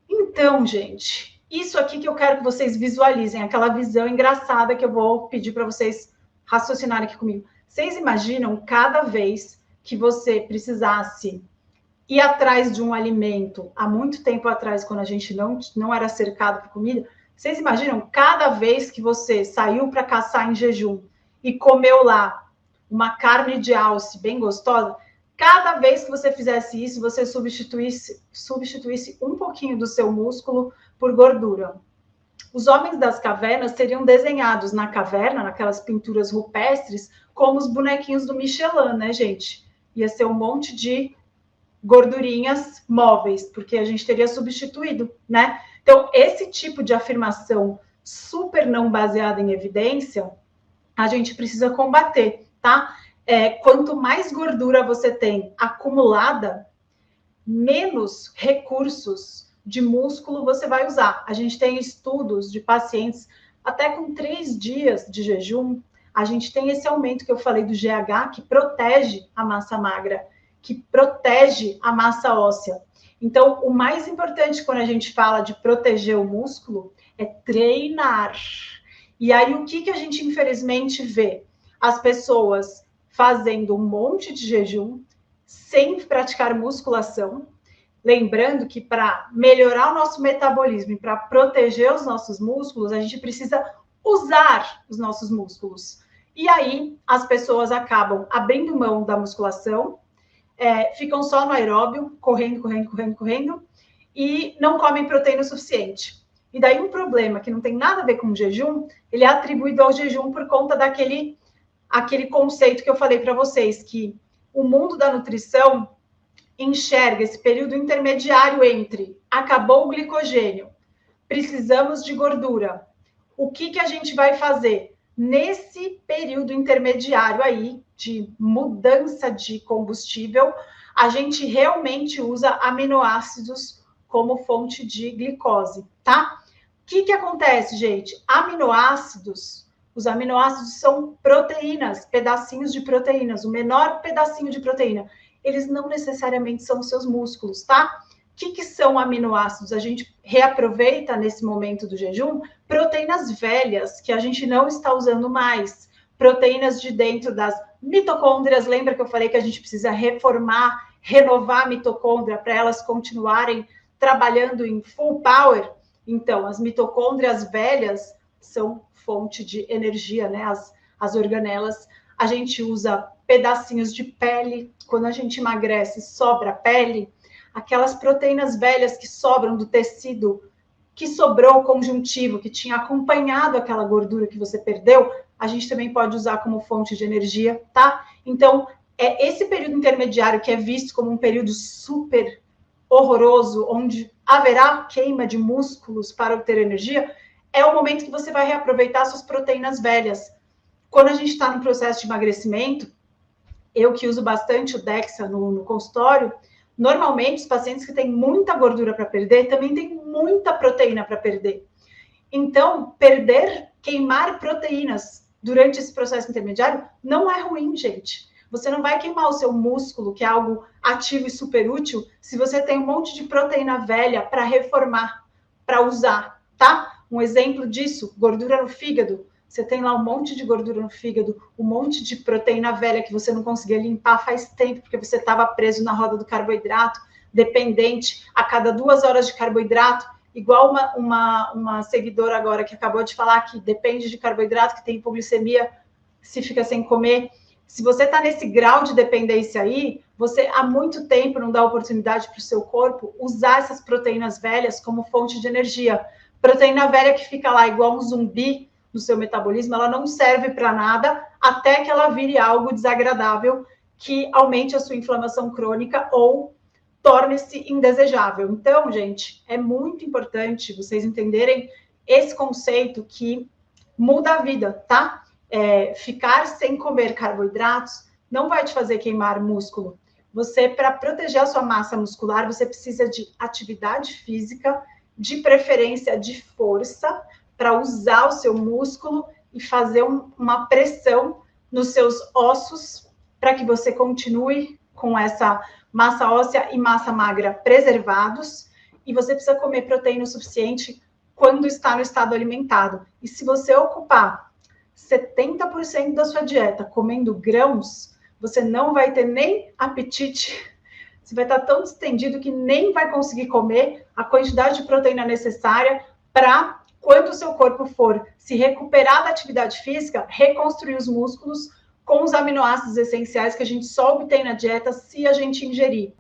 Então, gente, isso aqui que eu quero que vocês visualizem, aquela visão engraçada que eu vou pedir para vocês raciocinarem aqui comigo. Vocês imaginam cada vez que você precisasse ir atrás de um alimento, há muito tempo atrás, quando a gente não era cercado por comida, vocês imaginam cada vez que você saiu para caçar em jejum e comeu lá uma carne de alce bem gostosa, cada vez que você fizesse isso, você substituísse um pouquinho do seu músculo por gordura. Os homens das cavernas seriam desenhados na caverna, naquelas pinturas rupestres, como os bonequinhos do Michelin, né, gente? Ia ser um monte de gordurinhas móveis, porque a gente teria substituído, né? Então, esse tipo de afirmação super não baseada em evidência, a gente precisa combater, tá? Quanto mais gordura você tem acumulada, menos recursos de músculo você vai usar. A gente tem estudos de pacientes até com 3 dias de jejum, a gente tem esse aumento que eu falei do GH, que protege a massa magra, que protege a massa óssea. Então, o mais importante quando a gente fala de proteger o músculo é treinar. E aí, o que a gente infelizmente vê? As pessoas fazendo um monte de jejum, sem praticar musculação, lembrando que para melhorar o nosso metabolismo e para proteger os nossos músculos, a gente precisa usar os nossos músculos. E aí as pessoas acabam abrindo mão da musculação, ficam só no aeróbio, correndo, e não comem proteína o suficiente. E daí um problema que não tem nada a ver com o jejum, ele é atribuído ao jejum por conta daquele conceito que eu falei para vocês, que o mundo da nutrição enxerga esse período intermediário entre acabou o glicogênio, precisamos de gordura. O que a gente vai fazer? Nesse período intermediário aí, de mudança de combustível, a gente realmente usa aminoácidos como fonte de glicose, tá? O que acontece, gente? Os aminoácidos são proteínas, pedacinhos de proteínas, o menor pedacinho de proteína. Eles não necessariamente são os seus músculos, tá? O que são aminoácidos? A gente reaproveita nesse momento do jejum proteínas velhas que a gente não está usando mais, proteínas de dentro das mitocôndrias. Lembra que eu falei que a gente precisa reformar, renovar a mitocôndria para elas continuarem trabalhando em full power? Então, as mitocôndrias velhas são fonte de energia, né? As organelas. A gente usa pedacinhos de pele. Quando a gente emagrece, sobra pele. Aquelas proteínas velhas que sobram do tecido, que sobrou conjuntivo, que tinha acompanhado aquela gordura que você perdeu, a gente também pode usar como fonte de energia, tá? Então, esse período intermediário que é visto como um período super horroroso, onde haverá queima de músculos para obter energia, é o momento que você vai reaproveitar suas proteínas velhas. Quando a gente está no processo de emagrecimento, eu que uso bastante o DEXA no consultório, normalmente os pacientes que têm muita gordura para perder também têm muita proteína para perder. Então, queimar proteínas durante esse processo intermediário não é ruim, gente. Você não vai queimar o seu músculo, que é algo ativo e super útil, se você tem um monte de proteína velha para reformar, para usar, tá? Um exemplo disso, gordura no fígado. Você tem lá um monte de gordura no fígado, um monte de proteína velha que você não conseguia limpar faz tempo, porque você estava preso na roda do carboidrato, dependente a cada 2 horas de carboidrato, igual uma seguidora agora que acabou de falar que depende de carboidrato, que tem hipoglicemia, se fica sem comer. Se você está nesse grau de dependência aí, você há muito tempo não dá oportunidade para o seu corpo usar essas proteínas velhas como fonte de energia. Proteína velha que fica lá igual um zumbi no seu metabolismo, ela não serve para nada até que ela vire algo desagradável que aumente a sua inflamação crônica ou torne-se indesejável. Então, gente, é muito importante vocês entenderem esse conceito que muda a vida, tá? Ficar sem comer carboidratos não vai te fazer queimar músculo. Você, para proteger a sua massa muscular, você precisa de atividade física, de preferência de força, para usar o seu músculo e fazer uma pressão nos seus ossos para que você continue com essa massa óssea e massa magra preservados, e você precisa comer proteína o suficiente quando está no estado alimentado. E se você ocupar 70% da sua dieta comendo grãos, você não vai ter nem apetite, você vai estar tão distendido que nem vai conseguir comer a quantidade de proteína necessária para, quando o seu corpo for se recuperar da atividade física, reconstruir os músculos com os aminoácidos essenciais que a gente só obtém na dieta se a gente ingerir.